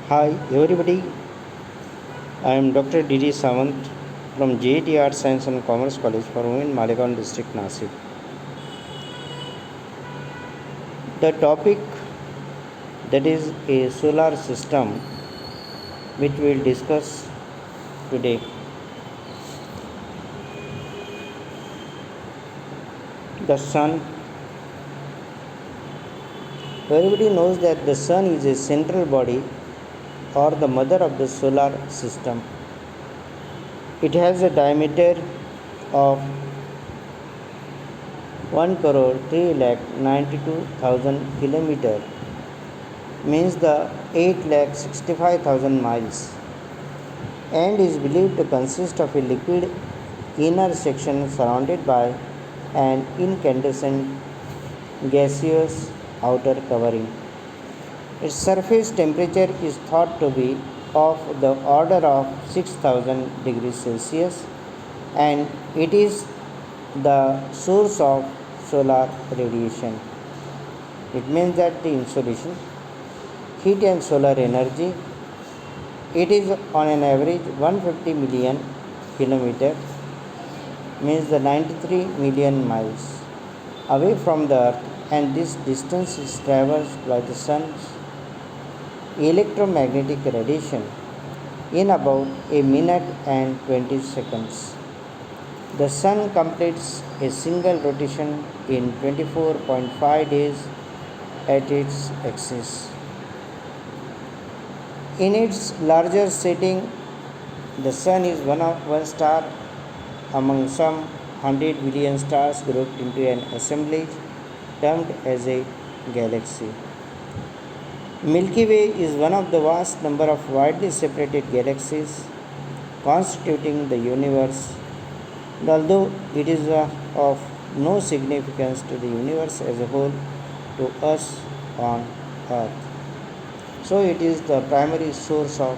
Hi everybody, I am Dr. D.D. Sawant from J.A.T Art Science and Commerce College for Women, Malegaon Dist-Nashik. The topic that is a solar system which we will discuss today. The Sun. Everybody knows that the Sun is a central body or the mother of the solar system. It has a diameter of 1,392,000 kilometer, means the 8,65,000 miles, and is believed to consist of a liquid inner section surrounded by an incandescent gaseous outer covering. Its surface temperature is thought to be of the order of 6,000 degrees Celsius, and it is the source of solar radiation. It means that the insolation, heat and solar energy, it is on an average 150 million kilometer, means the 93 million miles away from the earth, and this distance is traversed by the sun's electromagnetic radiation in about a minute and 20 seconds. The sun completes a single rotation in 24.5 days at its axis. In its larger setting, the sun is one star among some 100 billion stars grouped into an assemblage termed as a galaxy. Milky Way is one of the vast number of widely separated galaxies constituting the universe. Although it is of no significance to the universe as a whole, to us on Earth. So it is the primary source of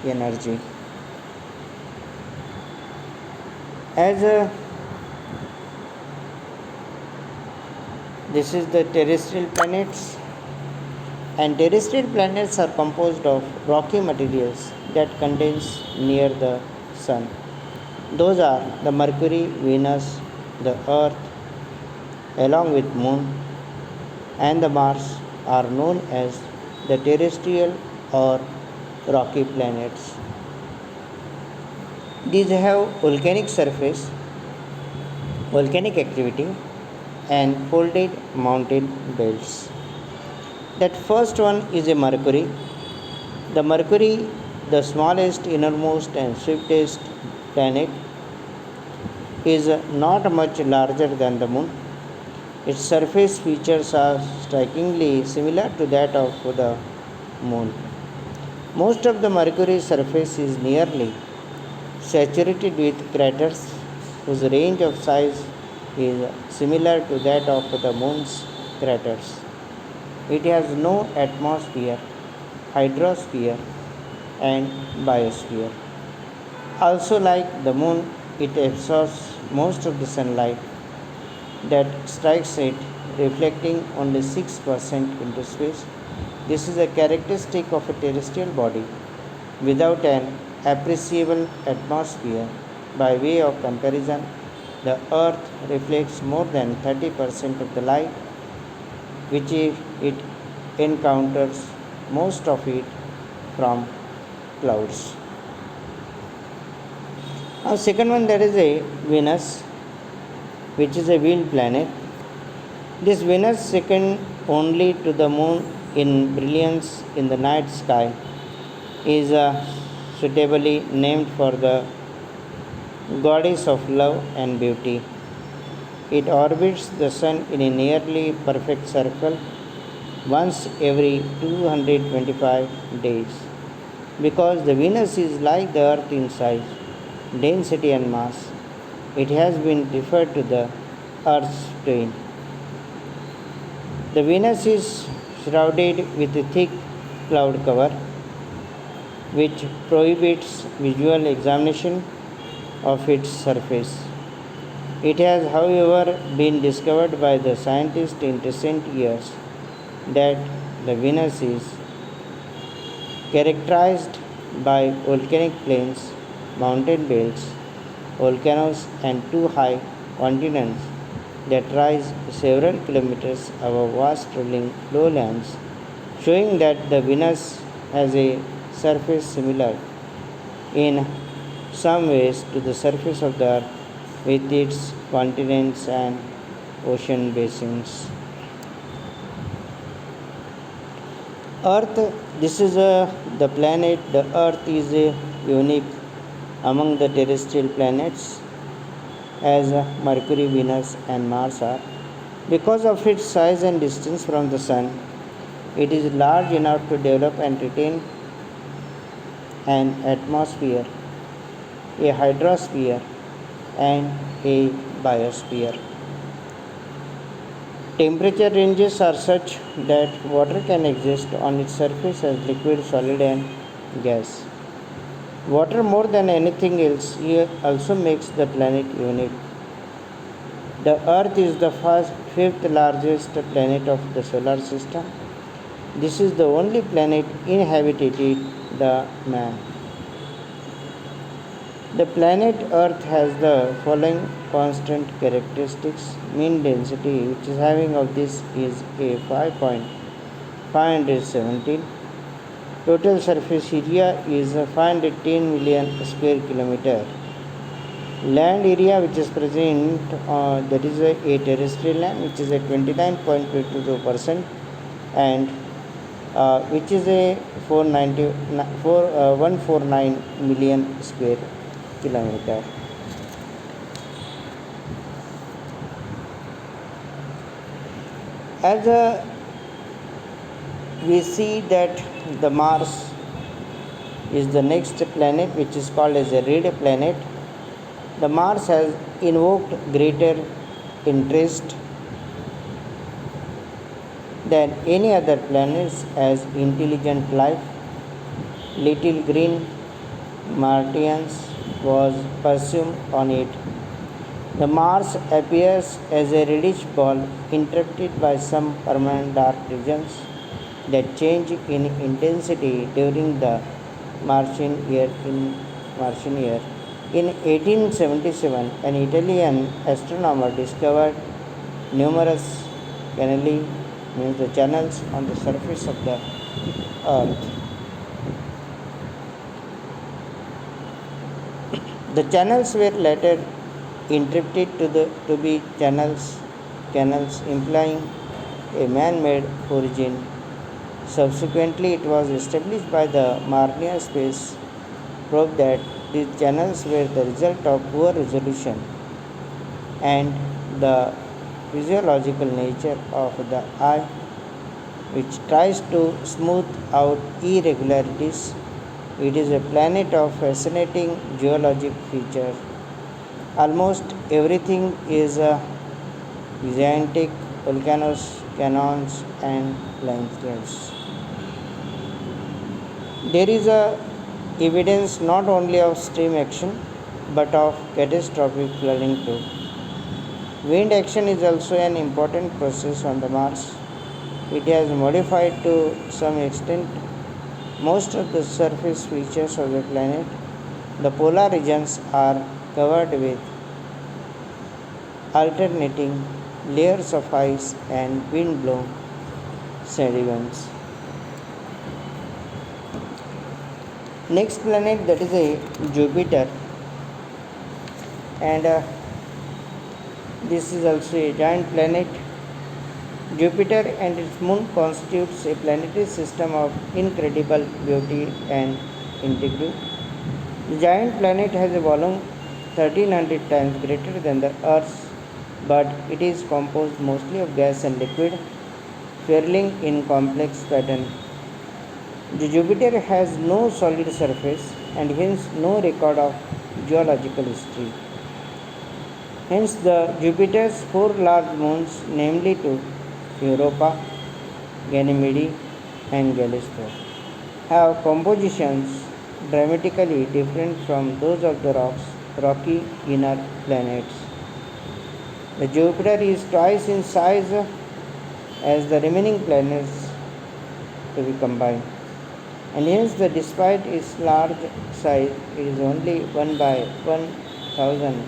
energy. This is the terrestrial planets, and terrestrial planets are composed of rocky materials that contains near the sun. Those are the Mercury, Venus, the Earth, along with Moon, and the Mars are known as the terrestrial or rocky planets. These have volcanic surface, volcanic activity, and folded mountain belts. That first one is a Mercury. The Mercury, the smallest, innermost, and swiftest planet, is not much larger than the Moon. Its surface features are strikingly similar to that of the Moon. Most of the Mercury's surface is nearly saturated with craters whose range of size is similar to that of the Moon's craters. It has no atmosphere, hydrosphere, and biosphere. Also, like the Moon, it absorbs most of the sunlight that strikes it, reflecting only 6% into space. This is a characteristic of a terrestrial body without an appreciable atmosphere. By way of comparison, the Earth reflects more than 30% of the light which it encounters, most of it from clouds. Now, second one, that is a Venus, which is a wheeled planet. This Venus, second only to the Moon in brilliance in the night sky, is suitably named for the goddess of love and beauty. It orbits the sun in a nearly perfect circle once every 225 days. Because the Venus is like the Earth in size, density, and mass, it has been referred to the Earth's twin. The Venus is shrouded with a thick cloud cover which prohibits visual examination of its surface. It has, however, been discovered by the scientists in recent years that the Venus is characterized by volcanic plains, mountain belts, volcanoes, and two high continents that rise several kilometers above vast rolling lowlands, showing that the Venus has a surface similar in some ways to the surface of the Earth with its continents and ocean basins. Earth, this is the planet. The Earth is unique among the terrestrial planets as Mercury, Venus, and Mars are. Because of its size and distance from the Sun, it is large enough to develop and retain an atmosphere, a hydrosphere, and a biosphere. Temperature ranges are such that water can exist on its surface as liquid, solid, and gas. Water, more than anything else, here also makes the planet unique. The Earth is the fifth largest planet of the solar system. This is the only planet inhabited by man. The planet Earth has the following constant characteristics. Mean density, which is having of this, is a 5.517. Total surface area is 510 million square kilometer. Land area which is present, that is a terrestrial land, which is a 29.22%, and which is a 149 million square kilometer. As we see that the Mars is the next planet, which is called as a red planet. The Mars has invoked greater interest than any other planets as intelligent life. Little green Martians was presumed on it. The Mars appears as a reddish ball interrupted by some permanent dark regions that change in intensity during the Martian year. In 1877, an Italian astronomer discovered numerous canali, means the channels on the surface of the Earth. The channels were later interpreted to be canals implying a man-made origin. Subsequently, it was established by the Mariner space probe that these channels were the result of poor resolution and the physiological nature of the eye, which tries to smooth out irregularities. It is a planet of fascinating geologic features. Almost everything is gigantic volcanoes, canyons, and landscapes. There is evidence not only of stream action but of catastrophic flooding too. Wind action is also an important process on the Mars. It has modified to some extent most of the surface features of the planet. The polar regions are covered with alternating layers of ice and wind-blown sediments. Next planet, that is a Jupiter, and this is also a giant planet. Jupiter and its moon constitutes a planetary system of incredible beauty and integrity. The giant planet has a volume 1300 times greater than the Earth's, but it is composed mostly of gas and liquid, swirling in complex pattern. The Jupiter has no solid surface and hence no record of geological history. Hence, the Jupiter's four large moons, namely two, Europa, Ganymede, and Callisto, have compositions dramatically different from those of the rocky inner planets. The Jupiter is twice in size as the remaining planets to be combined. and hence despite its large size, it is only 1 by 1000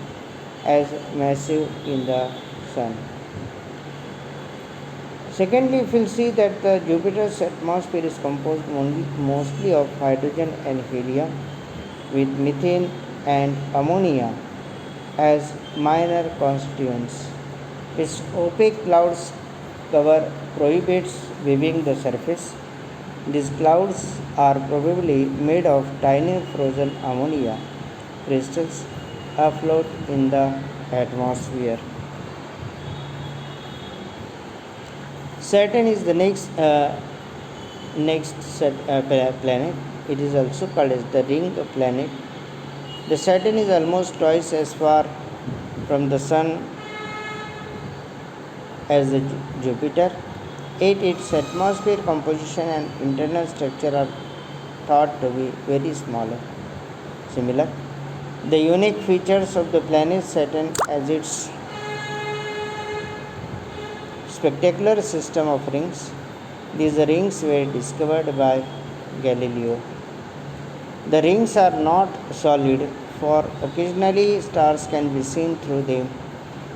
as massive in the Sun. Secondly, if we'll see that the Jupiter's atmosphere is composed mostly of hydrogen and helium, with methane and ammonia as minor constituents. Its opaque clouds cover prohibits weaving the surface. These clouds are probably made of tiny frozen ammonia crystals afloat in the atmosphere. Saturn is the next planet. It is also called as the ring planet. The Saturn is almost twice as far from the Sun as the Jupiter. Yet its atmosphere composition and internal structure are thought to be very similar. The unique features of the planet Saturn as its spectacular system of rings. These rings were discovered by Galileo. The rings are not solid, for occasionally stars can be seen through them